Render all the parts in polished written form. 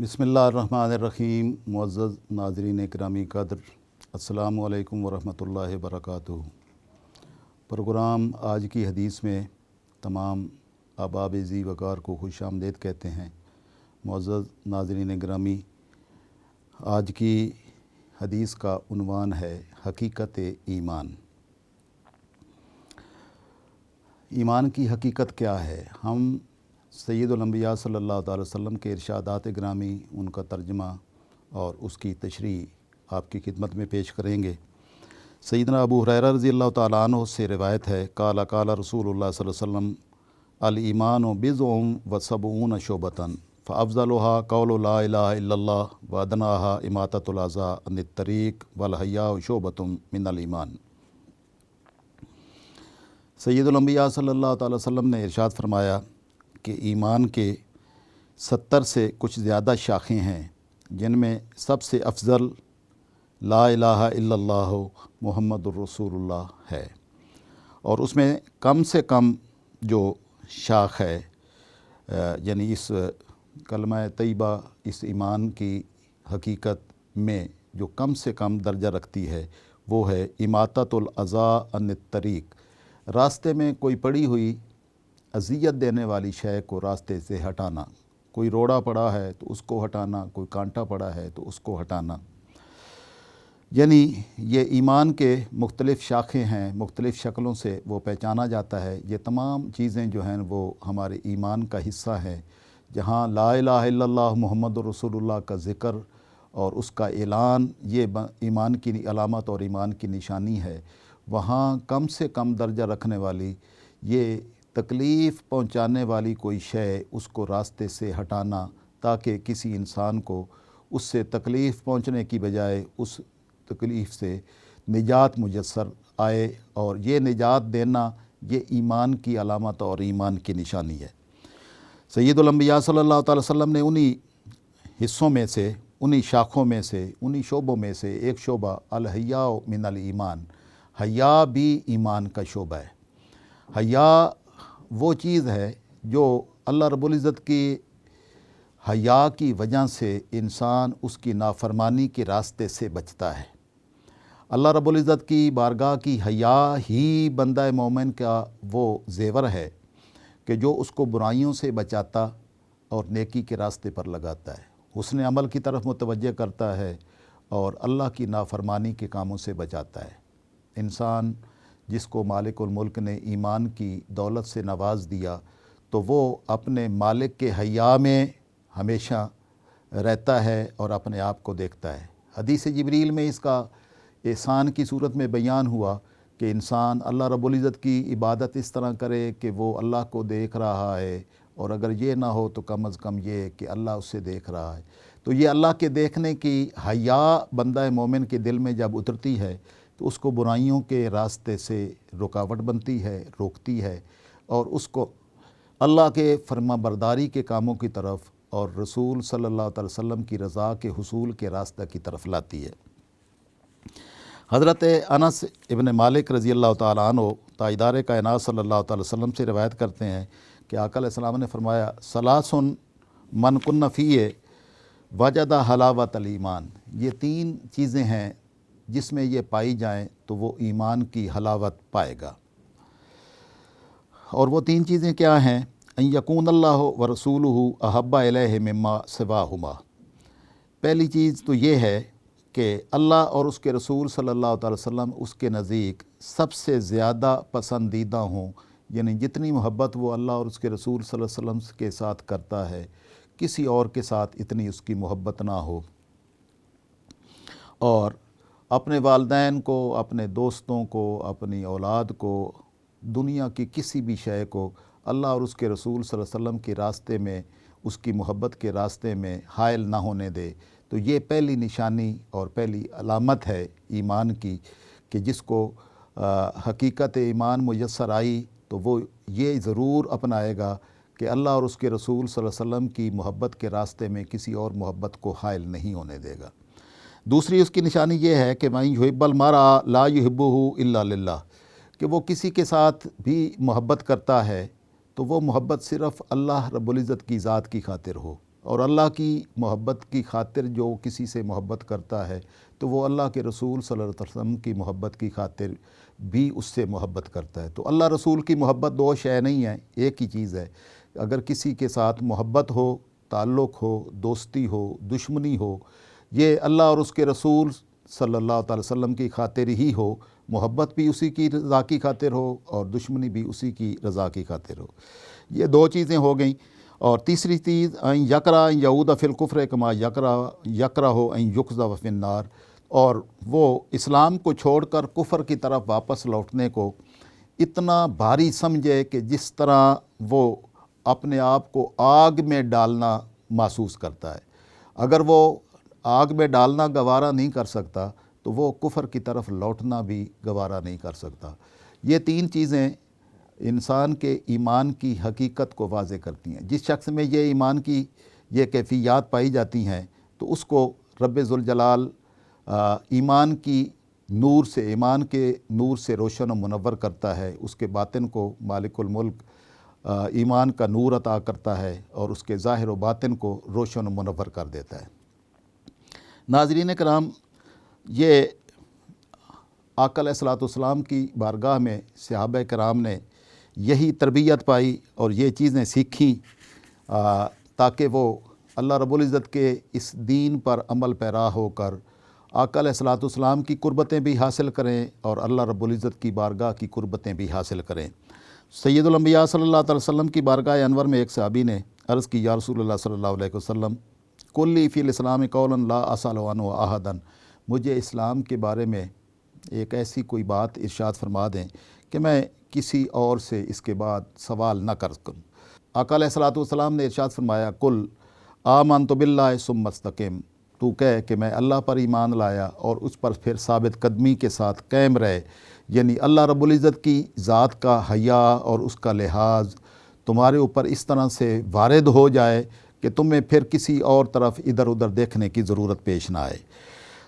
बिस्मिल्लाहिर्रहमानिर्रहीम। मुअज़्ज़ज़ नाज़रीन इकरामी क़द्र, अस्सलामु अलैकुम वरहमतुल्लाहि वबरकातुहू। प्रोग्राम आज की हदीस में तमाम अहबाब ज़ी वक़ार को खुश आमदीद कहते हैं। मुअज़्ज़ज़ नाज़रीन इकरामी, आज की हदीस का उन्वान है हकीकत ईमान। ईमान की हकीकत क्या है? हम सय्यदुल अंबिया सल्लल्लाहु अलैहि वसल्लम के इरशादात ग्रामी, उनका तर्जमा और उसकी तशरीह आपकी खिदमत में पेश करेंगे। सैयदना अबू हुरैरा रज़ियल्लाहु ताला अन्हु से रिवायत है, काला काला रसूलुल्लाह सल्लल्लाहु अलैहि वसल्लम अल ईमानु बिज़उन व सबऊन शुबतन फ़अफ़ज़लुहा क़ौलु ला इलाहा इल्लल्लाह व अदनाहा इमाततुल अज़ा अनित तरीक़ वल हयाउ शुबतुम मिनल ईमान। सय्यदुल अंबिया सल्लल्लाहु अलैहि वसल्लम ने इरशाद फरमाया कि ईमान के 70 से कुछ ज़्यादा शाखें हैं, जिनमें सबसे अफजल ला इलाहा इल्लल्लाह मुहम्मदुर रसूलुल्लाह है, और उसमें कम से कम जो शाख है, यानी इस कलमा तैयबा, इस ईमान की हकीकत में जो कम से कम दर्जा रखती है, वो है इमाततुल अज़ा अनित तरीक़। रास्ते में कोई पड़ी हुई अज़ियत देने वाली शय को रास्ते से हटाना। कोई रोड़ा पड़ा है तो उसको हटाना, कोई कांटा पड़ा है तो उसको हटाना। यानी ये ईमान के मुख्तलिफ़ शाखें हैं, मुख्तलिफ़ शक्लों से वो पहचाना जाता है। ये तमाम चीज़ें जो हैं वो हमारे ईमान का हिस्सा हैं। जहाँ ला इलाहा इल्लल्लाह मुहम्मदुर रसूलुल्लाह का ज़िक्र और उसका ऐलान ये ईमान की अलामत और ईमान की निशानी है, वहाँ कम से कम दर्जा रखने वाली, ये तकलीफ़ पहुँचाने वाली कोई शय, उसको रास्ते से हटाना, ताकि किसी इंसान को उससे तकलीफ़ पहुँचने की बजाय उस तकलीफ़ से निजात मुयस्सर आए। और ये निजात देना, ये ईमान की अलामत और ईमान की निशानी है। सय्यदुल अंबिया सल्लल्लाहु अलैहि वसल्लम ने उन्हीं हिस्सों में से, उन्हीं शाखों में से, उन्हीं शोबों में से एक शोबा अल हयाउ मिनल ईमान, हया भी ईमान का शोबा है। हया वो चीज़ है जो अल्लाह रब्बुल इज़्ज़त की हया की वजह से इंसान उसकी नाफरमानी के रास्ते से बचता है। अल्लाह रब्बुल इज़्ज़त की बारगाह की हया ही बंदा मोमिन का वो ज़ेवर है कि जो उसको बुराइयों से बचाता और नेकी के रास्ते पर लगाता है, हुस्न अमल की तरफ मुतवज्जह करता है और अल्लाह की नाफरमानी के कामों से बचाता है। इंसान जिसको मालिकुल मुल्क ने ईमान की दौलत से नवाज़ दिया, तो वो अपने मालिक के हया में हमेशा रहता है और अपने आप को देखता है। हदीस जिब्रील में इसका एहसान की सूरत में बयान हुआ कि इंसान अल्लाह रब्बुल इज़्ज़त की इबादत इस तरह करे कि वो अल्लाह को देख रहा है, और अगर ये ना हो तो कम अज़ कम ये कि अल्लाह उससे देख रहा है। तो ये अल्लाह के देखने की हया बंदा मोमिन के दिल में जब उतरती है, तो उसको बुराइयों के रास्ते से रुकावट बनती है, रोकती है, और उसको अल्लाह के फरमाबरदारी के कामों की तरफ और रसूल सल्लल्लाहु अलैहि वसल्लम की रज़ा के हुसूल के रास्ते की तरफ लाती है। हज़रत अनस इब्न मालिक रज़ियल्लाहु ताला अन्हु ताजदार कायनात सल्लल्लाहु अलैहि वसल्लम से रिवायत करते हैं कि आका अलैहिस्सलाम ने फरमाया, सलासुन मन कुन्न फ़ीहे वजदा हलावतल ईमान। ये 3 चीज़ें हैं जिसमें ये पाई जाएं तो वो ईमान की हलावत पाएगा। और वो 3 चीज़ें क्या हैं? अन यकून अल्लाह व रसूलुहु अहब्बा इलैहि मिम्मा सिवाहुमा। पहली चीज़ तो ये है कि अल्लाह और उसके रसूल सल्लल्लाहु अलैहि वसल्लम उसके नज़दीक सबसे ज़्यादा पसंदीदा हों। यानी जितनी मोहब्बत वो अल्लाह और उसके रसूल सल्लल्लाहु अलैहि वसल्लम के साथ करता है, किसी और के साथ इतनी उसकी मोहब्बत ना हो। और अपने वालिदैन को, अपने दोस्तों को, अपनी औलाद को, दुनिया की किसी भी शय को अल्लाह और उसके रसूल सल्लल्लाहु अलैहि वसल्लम के रास्ते में, उसकी मोहब्बत के रास्ते में हायल ना होने दे। तो ये पहली निशानी और पहली अलामत है ईमान की, कि जिसको हकीकत ईमान मुयस्सर आई तो वो ये ज़रूर अपनाएगा कि अल्लाह और उसके रसूल सल्लल्लाहु अलैहि वसल्लम की मोहब्बत के रास्ते में किसी और मोहब्बत को हायल नहीं होने देगा। दूसरी उसकी निशानी ये है कि मैं युहिब्बुल मरअ ला युहिब्बुहु इल्ला लिल्लाह, कि वो किसी के साथ भी मोहब्बत करता है तो वो मोहब्बत सिर्फ़ अल्लाह रब्बुल इज़्ज़त की ज़ात की खातिर हो। اور اللہ کی محبت کی خاطر جو کسی سے محبت کرتا ہے تو وہ اللہ کے رسول صلی اللہ علیہ وسلم کی محبت کی خاطر بھی اس سے محبت کرتا ہے۔ تو اللہ رسول کی محبت دو شے نہیں ہے، ایک ہی چیز ہے۔ اگر کسی کے ساتھ محبت ہو، تعلق ہو، دوستی ہو، دشمنی ہو، یہ اللہ اور اس کے رسول صلی اللہ تعالی وسلم کی خاطر ہی ہو، محبت بھی اسی کی رضا کی خاطر ہو اور دشمنی بھی اسی کی رضا کی خاطر ہو۔ یہ دو چیزیں ہو گئیں۔ اور تیسری چیز این یکرا این یعود فی الکفر کما یکرا ہو این یقذف فی النار، اور وہ اسلام کو چھوڑ کر کفر کی طرف واپس لوٹنے کو اتنا بھاری سمجھے کہ جس طرح وہ اپنے آپ کو آگ میں ڈالنا محسوس کرتا ہے۔ اگر وہ آگ میں ڈالنا گوارا نہیں کر سکتا تو وہ کفر کی طرف لوٹنا بھی گوارا نہیں کر سکتا۔ یہ تین چیزیں انسان کے ایمان کی حقیقت کو واضح کرتی ہیں۔ جس شخص میں یہ ایمان کی یہ کیفیات پائی جاتی ہیں تو اس کو رب ذوالجلال ایمان کے نور سے روشن و منور کرتا ہے، اس کے باطن کو مالک الملک ایمان کا نور عطا کرتا ہے اور اس کے ظاہر و باطن کو روشن و منور کر دیتا ہے۔ ناظرین کرام، یہ آقا علیہ الصلوۃ والسلام کی بارگاہ میں صحابہ کرام نے یہی تربیت پائی اور یہ چیزیں سیکھیں تاکہ وہ اللہ رب العزت کے اس دین پر عمل پیرا ہو کر آقا علیہ الصلوۃ والسلام کی قربتیں بھی حاصل کریں اور اللہ رب العزت کی بارگاہ کی قربتیں بھی حاصل کریں۔ سید الانبیاء صلی اللہ علیہ وسلم کی بارگاہ انور میں ایک صحابی نے عرض کی، یا رسول اللہ صلی اللہ علیہ وسلم کلی فی الاسلام قولا لا اسأل عنہ احدا، مجھے اسلام کے بارے میں ایک ایسی کوئی بات ارشاد فرما دیں کہ میں کسی اور سے اس کے بعد سوال نہ کر سکوں۔ آقا علیہ الصلوۃ والسلام نے ارشاد فرمایا، قل آمنت باللہ ثم استقم، تو کہہ کہ میں اللہ پر ایمان لایا اور اس پر پھر ثابت قدمی کے ساتھ قائم رہے۔ یعنی اللہ رب العزت کی ذات کا حیا اور اس کا لحاظ تمہارے اوپر اس طرح سے وارد ہو جائے کہ تمہیں پھر کسی اور طرف ادھر ادھر دیکھنے کی ضرورت پیش نہ آئے۔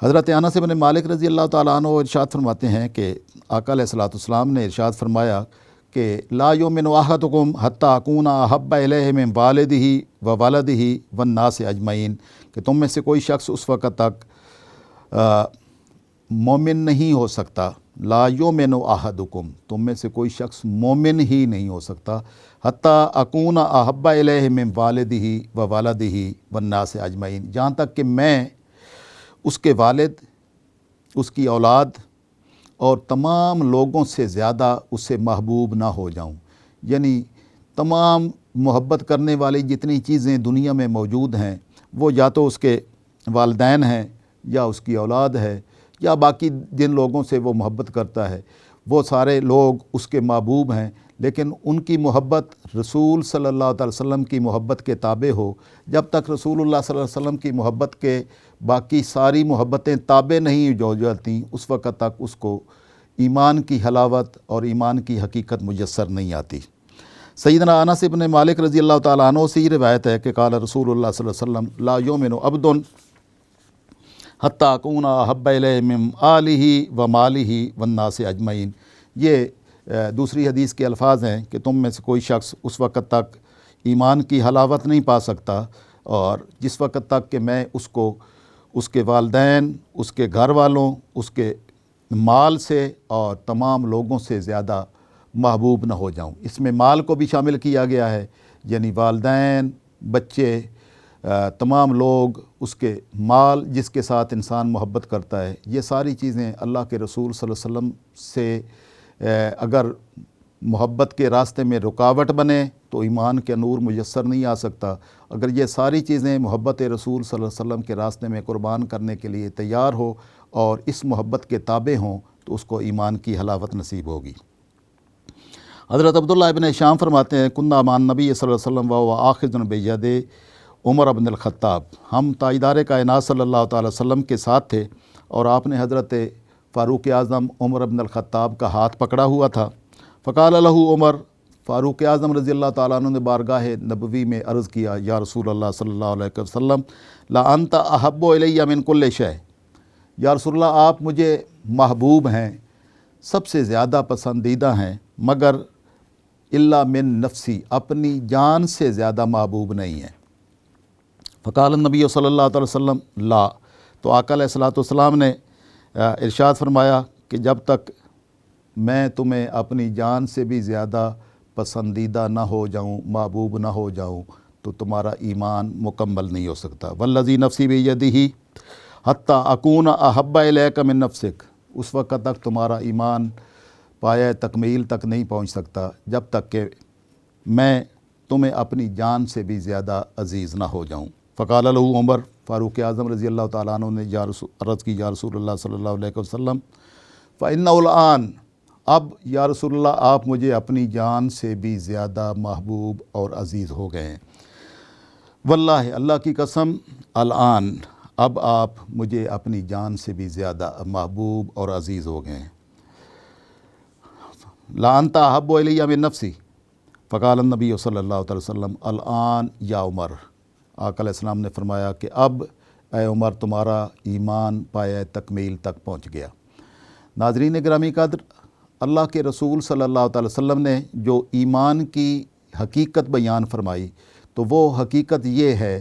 حضرت انس بن مالک رضی اللہ تعالیٰ عنہ ارشاد فرماتے ہیں کہ آقا علیہ الصلوۃ والسلام نے ارشاد فرمایا کہ لا یؤمن احدکم حتی اکون احب الیہ من والدہ و ولدہ والناس اجمعین، کہ تم میں سے کوئی شخص اس وقت تک مومن نہیں ہو سکتا، لا یؤمن احدکم، تم میں سے کوئی شخص مومن ہی نہیں ہو سکتا، حتی اکون احب الیہ من والدہ و ولدہ والناس اجمعین، جہاں تک کہ میں اس کے والد، اس کی اولاد اور تمام لوگوں سے زیادہ اسے محبوب نہ ہو جاؤں۔ یعنی تمام محبت کرنے والی جتنی چیزیں دنیا میں موجود ہیں وہ یا تو اس کے والدین ہیں یا اس کی اولاد ہے یا باقی جن لوگوں سے وہ محبت کرتا ہے، وہ سارے لوگ اس کے محبوب ہیں، لیکن ان کی محبت رسول صلی اللہ علیہ وسلم کی محبت کے تابع ہو۔ جب تک رسول اللہ صلی اللہ علیہ وسلم کی محبت کے باقی ساری محبتیں تابع نہیں ہو جاتی، اس وقت تک اس کو ایمان کی حلاوت اور ایمان کی حقیقت میسر نہیں آتی۔ سیدنا انس بن مالک رضی اللہ تعالیٰ عنہ سے یہ روایت ہے کہ قال رسول اللہ صلی اللہ علیہ وسلم لا یؤمن عبد حتی اکون احب الیہ من آلہ و مالہ والناس اجمعین۔ یہ دوسری حدیث کے الفاظ ہیں کہ تم میں سے کوئی شخص اس وقت تک ایمان کی حلاوت نہیں پا سکتا اور جس وقت تک کہ میں اس کو اس کے والدین، اس کے گھر والوں، اس کے مال سے اور تمام لوگوں سے زیادہ محبوب نہ ہو جاؤں۔ اس میں مال کو بھی شامل کیا گیا ہے، یعنی والدین، بچے، تمام لوگ، اس کے مال جس کے ساتھ انسان محبت کرتا ہے، یہ ساری چیزیں اللہ کے رسول صلی اللہ علیہ وسلم سے اگر محبت کے راستے میں رکاوٹ بنے تو ایمان کے نور میسر نہیں آ سکتا۔ اگر یہ ساری چیزیں محبت رسول صلی اللہ علیہ وسلم کے راستے میں قربان کرنے کے لیے تیار ہو اور اس محبت کے تابع ہوں تو اس کو ایمان کی حلاوت نصیب ہوگی۔ حضرت عبداللہ ابن ہشام فرماتے ہیں، کنا مع النبی صلی اللہ علیہ وسلم و آخذ بید عمر بن الخطاب، ہم تاجدار کائنات صلی اللہ تعالی وسلم کے ساتھ تھے اور آپ نے حضرت فاروق اعظم عمر بن الخطاب کا ہاتھ پکڑا ہوا تھا۔ فقال له عمر، فاروق اعظم رضی اللہ تعالیٰ عنہ نے بارگاہ نبوی میں عرض کیا، یا رسول اللہ صلی اللہ علیہ وسلم لا انت احب الی من کل شیء، یا رسول اللہ آپ مجھے محبوب ہیں، سب سے زیادہ پسندیدہ ہیں، مگر الا من نفسی، اپنی جان سے زیادہ محبوب نہیں ہیں۔ फ़क़ाल नबी सल्लल्लाहु अलैहि वसल्लम ला, तो आका अलैहिस्सलातु वस्सलाम ने इरशाद फरमाया कि जब तक मैं तुम्हें अपनी जान से भी ज़्यादा पसंदीदा ना हो जाऊँ, महबूब ना हो जाऊँ, तो तुम्हारा ईमान मुकम्मल नहीं हो सकता। वल्लज़ी नफ़्सी बियदिही हत्ता अकून अहब्बा इलैका मिन नफ़्सिक, उस वक़्त तक तुम्हारा ईमान पाया तकमील तक नहीं पहुँच सकता जब तक कि मैं तुम्हें अपनी जान से भी ज़्यादा अज़ीज़ ना हो जाऊँ। फ़क़ाल लहू उमर, फ़ारूक़ आज़म रज़ी अल्लाह तआला अन्हु ने अर्ज़ की, या रसूलल्लाह सल्लल्लाहु अलैहि वसल्लम फ़इन्नहुल आन, अब या रसूलल्लाह आप मुझे अपनी जान से भी ज़्यादा महबूब और अज़ीज़ हो गए हैं। वल्लाहि, अल्लाह की कसम, अल आन, अब आप मुझे अपनी जान से भी ज़्यादा महबूब और अज़ीज़ हो गए हैं। ला अंता अहब्बु इलैया मिन नफ़्सी, फ़क़ाल नबी सल्लल्लाहु अलैहि वसल्लम अल आन या उमर, आका अलैहिस्सलाम ने फरमाया कि अब ए उमर तुम्हारा ईमान पाया तकमील तक पहुँच गया। नाज़रीन गिरामी कद्र, अल्लाह के रसूल सल्लल्लाहु अलैहि वसल्लम ने जो ईमान की हकीकत बयान फरमाई, तो वो हकीकत ये है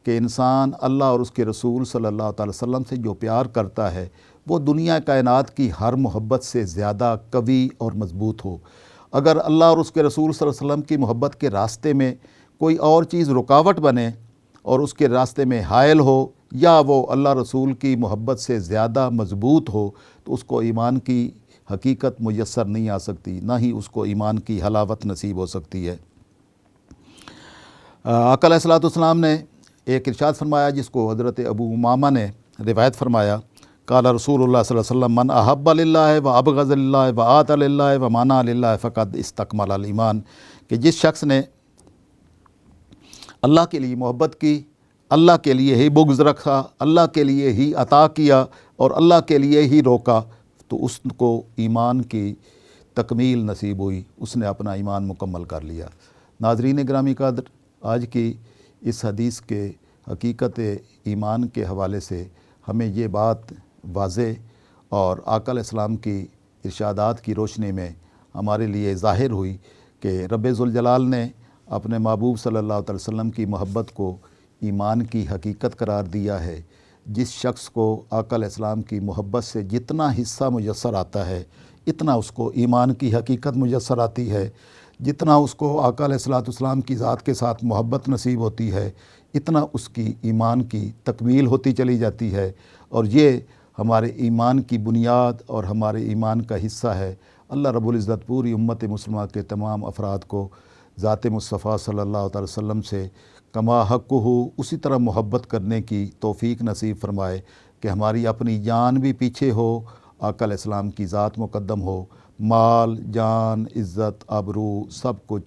कि इंसान अल्लाह और उसके रसूल सल्लल्लाहु अलैहि वसल्लम से जो प्यार करता है वो दुनिया कायनात की हर मोहब्बत से ज़्यादा कवी और मज़बूत हो। अगर अल्लाह और उसके रसूल सल्लल्लाहु अलैहि वसल्लम की मोहब्बत के रास्ते में कोई और चीज़ रुकावट बने और उसके रास्ते में हायल हो, या वो अल्लाह रसूल की मोहब्बत से ज़्यादा मज़बूत हो, तो उसको ईमान की हकीकत मुयस्सर नहीं आ सकती, ना ही उसको ईमान की हलावत नसीब हो सकती है। आका अलैहिस्सलातु वस्सलाम ने एक इरशाद फरमाया जिसको हज़रत अबू उमामा ने रिवायत फरमाया, क़ाल रसूलुल्लाह सल्लल्लाहु अलैहि वसल्लम मन अहब्बा लिल्लाहि व अबग़ज़ लिल्लाहि व आता लिल्लाहि व मना लिल्लाहि फ़क़द इस्तकमल ईमान, कि जिस शख्स ने अल्लाह के लिए मोहब्बत की, अल्लाह के लिए ही बुग़्ज़ रखा, अल्लाह के लिए ही अता किया और अल्लाह के लिए ही रोका, तो उसको ईमान की तकमील नसीब हुई, उसने अपना ईमान मुकम्मल कर लिया। नाज़रीन गिरामी कद्र, आज की इस हदीस के हकीकत ईमान के हवाले से हमें ये बात वाज़े और आका अलैहिस्सलाम की इरशादात की रोशनी में हमारे लिए ज़ाहिर हुई कि रब्बे ज़ुल जलाल ने अपने महबूब सल्लल्लाहु अलैहि वसल्लम की मोहब्बत को ईमान की हकीकत करार दिया है। जिस शख्स को आका अलैहिस्सलाम की मोहब्बत से जितना हिस्सा मुयस्सर आता है, इतना उसको ईमान की हकीकत मुयस्सर आती है। जितना उसको आका अलैहिस्सलाम की ज़ात के साथ मोहब्बत नसीब होती है, इतना उसकी ईमान की तकमील होती चली जाती है। और ये हमारे ईमान की बुनियाद और हमारे ईमान का हिस्सा है। अल्लाह रब्बुल इज़्ज़त पूरी उम्मत मुस्लिमा के तमाम अफराद को ज़ात मुस्तफ़ा सल्लल्लाहु अलैहि वसल्लम से कमा हक़्क़ुहु उसी तरह मोहब्बत करने की तौफ़ीक नसीब फ़रमाए कि हमारी अपनी जान भी पीछे हो, आका अलैहिस्सलाम की ज़ात मुक़द्दम हो, माल, जान, इज़्ज़त, आबरू सब कुछ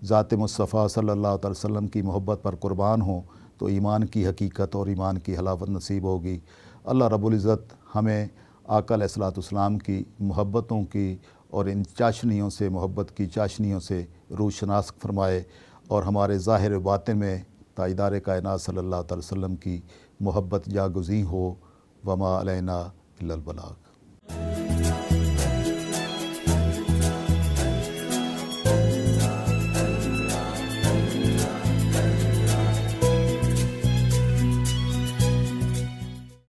ज़ात मुस्तफ़ा सल्लल्लाहु अलैहि वसल्लम की मोहब्बत पर कुर्बान हो, तो ईमान की हकीकत और ईमान की हलावत नसीब होगी। अल्लाह रब्बुल इज़्ज़त हमें आका अलैहिस्सलाम की मोहब्बतों की और इन चाशनियों से, मोहब्बत की चाशनियों से रूशनास फरमाए और हमारे ज़ाहिर बातिन में ताजदार कायनात सल्लल्लाहु अलैहि वसल्लम की मोहब्बत जागुज़ी हो। वमा अलैना इल्लल बलाग।